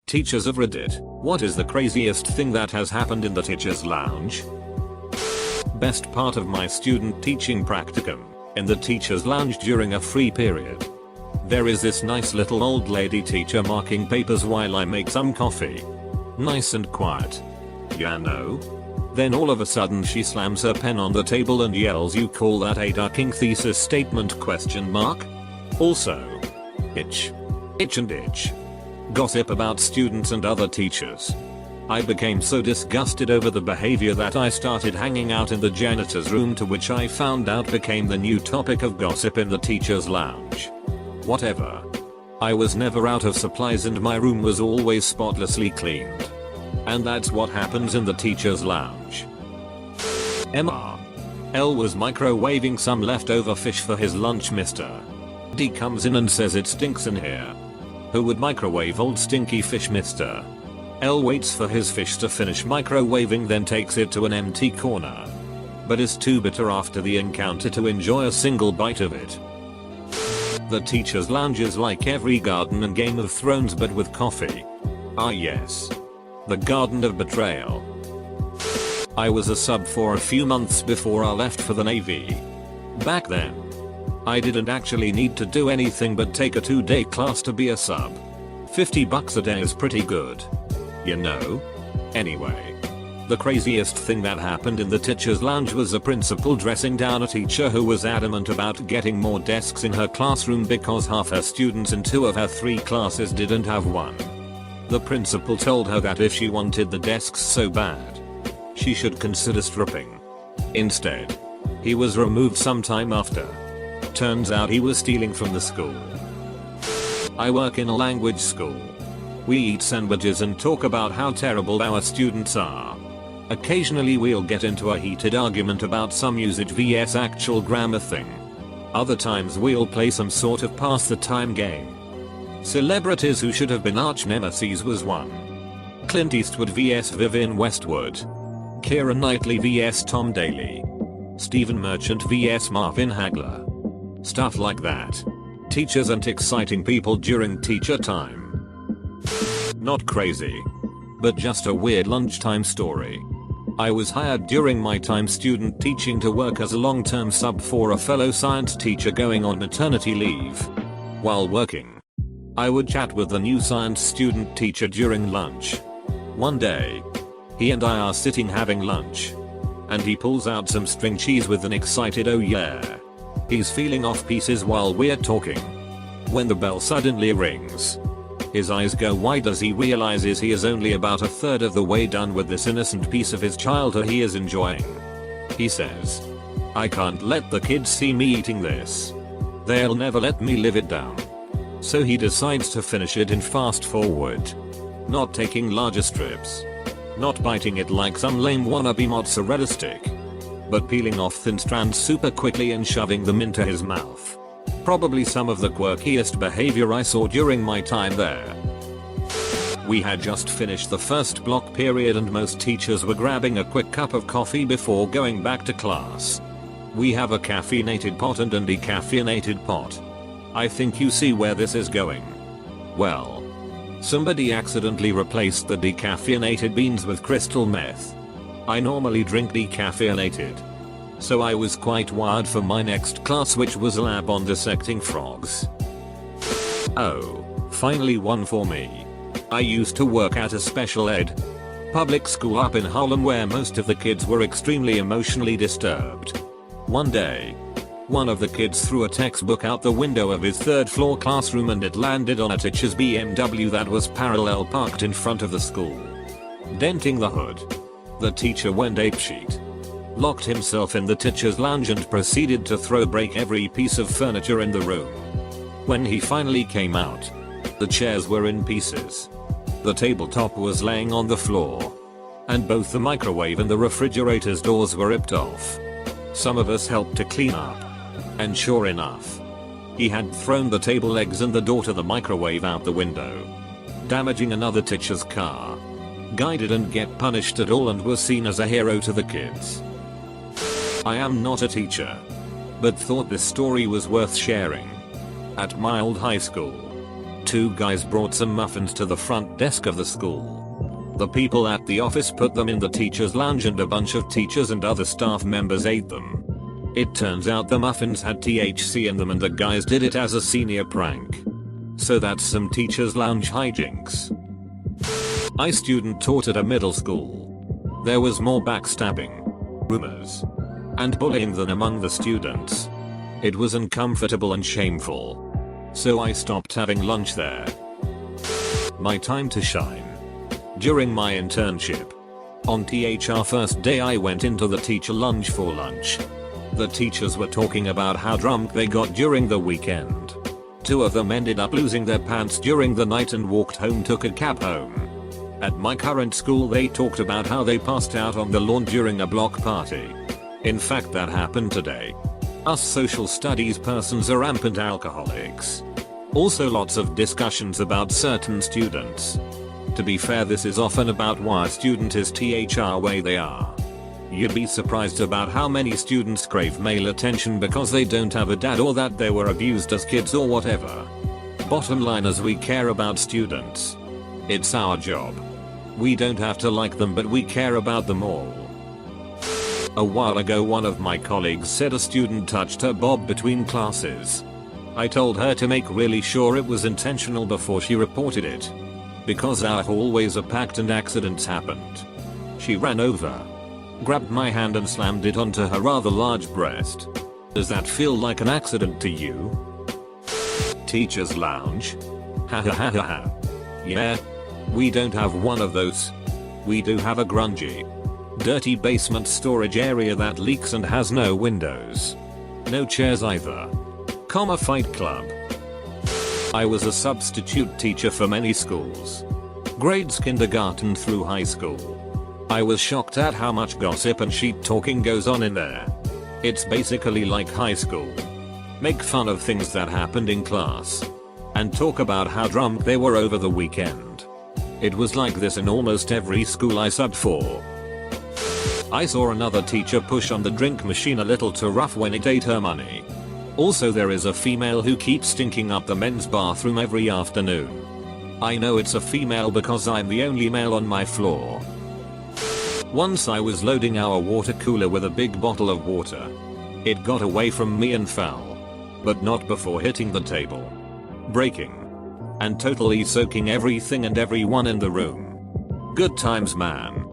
Teachers of Reddit, what is the craziest thing that has happened in the teacher's lounge? Best part of my student teaching practicum, in the teacher's lounge during a free period. There is this nice little old lady teacher marking papers while I make some coffee. Nice and quiet. You know? Then all of a sudden she slams her pen on the table and yells, "You call that a ducking thesis statement question mark?" Also. Itch. Itch and itch. Gossip about students and other teachers. I became so disgusted over the behavior that I started hanging out in the janitor's room, to which I found out became the new topic of gossip in the teacher's lounge. Whatever. I was never out of supplies and my room was always spotlessly cleaned. And that's what happens in the teacher's lounge. MR. L was microwaving some leftover fish for his lunch. Mr. D comes in and says it stinks in here. Who would microwave old stinky fish? Mr. L waits for his fish to finish microwaving, then takes it to an empty corner. But is too bitter after the encounter to enjoy a single bite of it. The teacher's lounge is like every garden in Game of Thrones, but with coffee. Ah yes. The Garden of Betrayal. I was a sub for a few months before I left for the Navy. Back then, I didn't actually need to do anything but take a 2-day class to be a sub. $50 a day is pretty good. You know? Anyway. The craziest thing that happened in the teacher's lounge was a principal dressing down a teacher who was adamant about getting more desks in her classroom because half her students in 2 of her 3 classes didn't have one. The principal told her that if she wanted the desks so bad, she should consider stripping. Instead, he was removed sometime after. Turns out he was stealing from the school. I work in a language school. We eat sandwiches and talk about how terrible our students are. Occasionally we'll get into a heated argument about some usage vs actual grammar thing. Other times we'll play some sort of pass the time game. Celebrities who should have been arch nemesis was one. Clint Eastwood vs Vivienne Westwood. Keira Knightley vs Tom Daley. Stephen Merchant vs Marvin Hagler. Stuff like that. Teachers and exciting people during teacher time. Not crazy, but just a weird lunchtime story. I was hired during my time student teaching to work as a long-term sub for a fellow science teacher going on maternity leave. While working, I would chat with the new science student teacher during lunch. One day, he and I are sitting having lunch, and he pulls out some string cheese with an excited "oh yeah." He's feeling off pieces while we're talking, when the bell suddenly rings. His eyes go wide as he realizes he is only about a third of the way done with this innocent piece of his childhood he is enjoying. He says, "I can't let the kids see me eating this. They'll never let me live it down." So he decides to finish it in fast forward. Not taking larger strips. Not biting it like some lame wannabe mozzarella stick. But peeling off thin strands super quickly and shoving them into his mouth. Probably some of the quirkiest behavior I saw during my time there. We had just finished the first block period and most teachers were grabbing a quick cup of coffee before going back to class. We have a caffeinated pot and a decaffeinated pot. I think you see where this is going. Well, somebody accidentally replaced the decaffeinated beans with crystal meth. I normally drink decaffeinated. So I was quite wired for my next class, which was a lab on dissecting frogs. Oh, finally one for me. I used to work at a special ed public school up in Harlem where most of the kids were extremely emotionally disturbed. One day, one of the kids threw a textbook out the window of his 3rd floor classroom and it landed on a teacher's BMW that was parallel parked in front of the school, denting the hood. The teacher went apeshit, locked himself in the teacher's lounge and proceeded to break every piece of furniture in the room. When he finally came out, the chairs were in pieces. The tabletop was laying on the floor. And both the microwave and the refrigerator's doors were ripped off. Some of us helped to clean up. And sure enough, he had thrown the table legs and the door to the microwave out the window, damaging another teacher's car. Guy didn't get punished at all and was seen as a hero to the kids. I am not a teacher, but thought this story was worth sharing. At my old high school, Two guys brought some muffins to the front desk of the school. The people at the office put them in the teacher's lounge and a bunch of teachers and other staff members ate them. It turns out the muffins had THC in them and the guys did it as a senior prank. So that's some teacher's lounge hijinks. I student taught at a middle school. There was more backstabbing, rumors, and bullying than among the students. It was uncomfortable and shameful. So I stopped having lunch there. My time to shine. During my internship. On THR first day I went into the teacher lounge for lunch. The teachers were talking about how drunk they got during the weekend. Two of them ended up losing their pants during the night and walked home, took a cab home. At my current school they talked about how they passed out on the lawn during a block party. In fact that happened today. Us social studies persons are rampant alcoholics. Also lots of discussions about certain students. To be fair, this is often about why a student is THR way they are. You'd be surprised about how many students crave male attention because they don't have a dad or that they were abused as kids or whatever. Bottom line is we care about students. It's our job. We don't have to like them, but we care about them all. A while ago one of my colleagues said a student touched her bob between classes. I told her to make really sure it was intentional before she reported it. Because our hallways are packed and accidents happened. She ran over, grabbed my hand and slammed it onto her rather large breast. Does that feel like an accident to you? Teacher's lounge? Ha ha ha ha ha. Yeah. We don't have one of those. We do have a grungy, dirty basement storage area that leaks and has no windows. No chairs either. Comma Fight Club. I was a substitute teacher for many schools. Grades kindergarten through high school. I was shocked at how much gossip and sheet talking goes on in there. It's basically like high school. Make fun of things that happened in class. And talk about how drunk they were over the weekend. It was like this in almost every school I subbed for. I saw another teacher push on the drink machine a little too rough when it ate her money. Also there is a female who keeps stinking up the men's bathroom every afternoon. I know it's a female because I'm the only male on my floor. Once I was loading our water cooler with a big bottle of water. It got away from me and fell. But not before hitting the table. Breaking. And totally soaking everything and everyone in the room. Good times, man.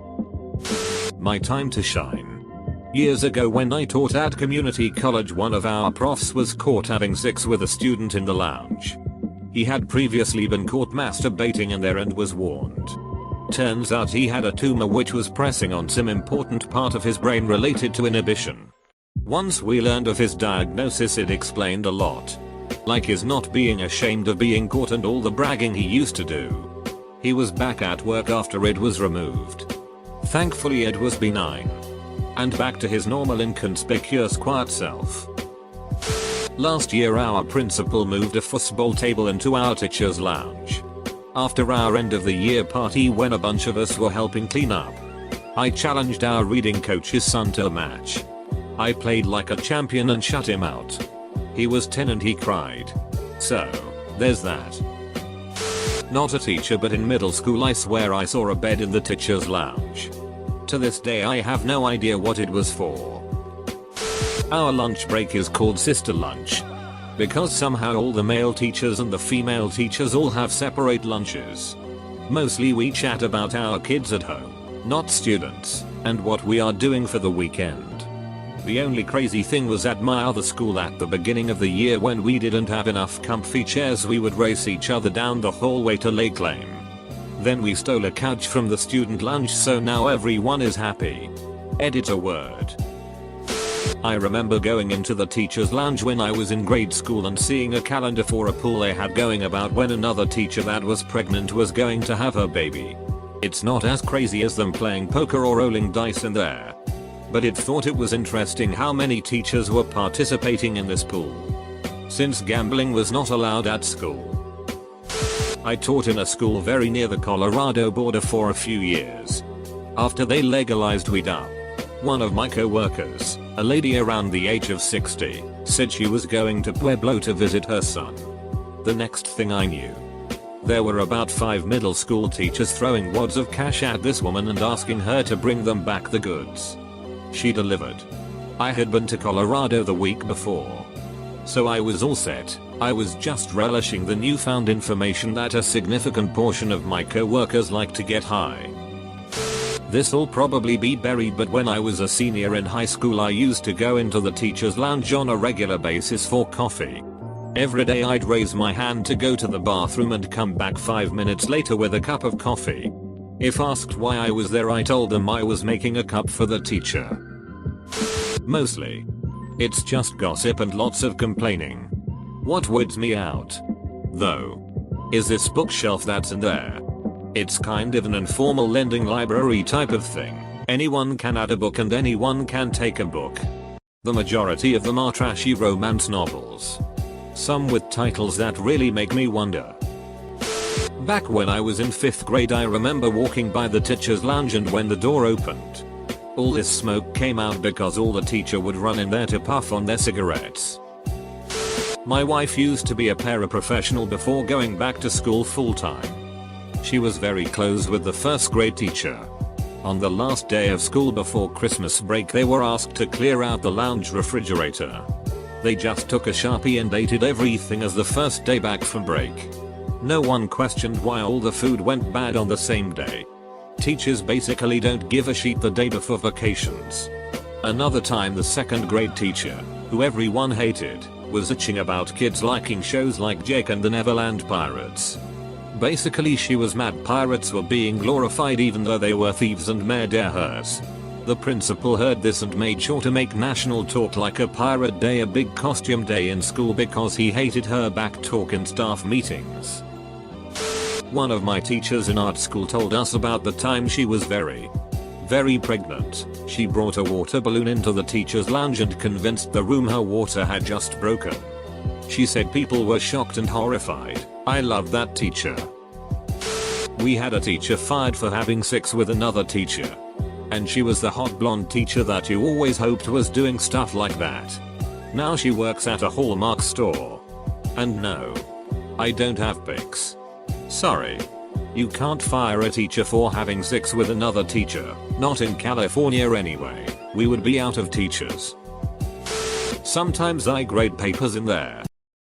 My time to shine. Years ago when I taught at community college, one of our profs was caught having sex with a student in the lounge. He had previously been caught masturbating in there and was warned. Turns out he had a tumor which was pressing on some important part of his brain related to inhibition. Once we learned of his diagnosis it explained a lot. Like his not being ashamed of being caught and all the bragging he used to do. He was back at work after it was removed. Thankfully it was benign. And back to his normal inconspicuous quiet self. Last year our principal moved a football table into our teacher's lounge. After our end of the year party when a bunch of us were helping clean up, I challenged our reading coach's son to a match. I played like a champion and shut him out. He was 10 and he cried. So, there's that. Not a teacher, but in middle school I swear I saw a bed in the teacher's lounge. To this day I have no idea what it was for. Our lunch break is called sister lunch. Because somehow all the male teachers and the female teachers all have separate lunches. Mostly we chat about our kids at home, not students, and what we are doing for the weekend. The only crazy thing was at my other school at the beginning of the year when we didn't have enough comfy chairs we would race each other down the hallway to lay claim. Then we stole a couch from the student lounge so now everyone is happy. Edit a word. I remember going into the teacher's lounge when I was in grade school and seeing a calendar for a pool they had going about when another teacher that was pregnant was going to have her baby. It's not as crazy as them playing poker or rolling dice in there. But it thought it was interesting how many teachers were participating in this pool. Since gambling was not allowed at school. I taught in a school very near the Colorado border for a few years. After they legalized weed up, one of my co-workers, a lady around the age of 60, said she was going to Pueblo to visit her son. The next thing I knew, There were about 5 middle school teachers throwing wads of cash at this woman and asking her to bring them back the goods. She delivered. I had been to Colorado the week before, so I was all set. I was just relishing the newfound information that a significant portion of my co-workers like to get high. This'll probably be buried, but when I was a senior in high school I used to go into the teacher's lounge on a regular basis for coffee. Every day I'd raise my hand to go to the bathroom and come back 5 minutes later with a cup of coffee. If asked why I was there, I told them I was making a cup for the teacher. Mostly, it's just gossip and lots of complaining. What weirds me out, though, is this bookshelf that's in there. It's kind of an informal lending library type of thing. Anyone can add a book and anyone can take a book. The majority of them are trashy romance novels, some with titles that really make me wonder. Back when I was in 5th grade, I remember walking by the teacher's lounge, and when the door opened, all this smoke came out because all the teacher would run in there to puff on their cigarettes. My wife used to be a paraprofessional before going back to school full-time. She was very close with the 1st grade teacher. On the last day of school before Christmas break, they were asked to clear out the lounge refrigerator. They just took a Sharpie and dated everything as the first day back from break. No one questioned why all the food went bad on the same day. Teachers basically don't give a shit the day before vacations. Another time, the 2nd grade teacher, who everyone hated, was itching about kids liking shows like Jake and the Neverland Pirates. Basically, she was mad pirates were being glorified even though they were thieves and murderers. The principal heard this and made sure to make national talk like a pirate day a big costume day in school because he hated her back talk in staff meetings. One of my teachers in art school told us about the time she was very pregnant. She brought a water balloon into the teacher's lounge and convinced the room her water had just broken. She said people were shocked and horrified. I love that teacher. We had a teacher fired for having sex with another teacher. And she was the hot blonde teacher that you always hoped was doing stuff like that. Now she works at a Hallmark store. And no, I don't have pics. Sorry. You can't fire a teacher for having sex with another teacher. Not in California anyway. We would be out of teachers. Sometimes I grade papers in there.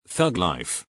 Thug life.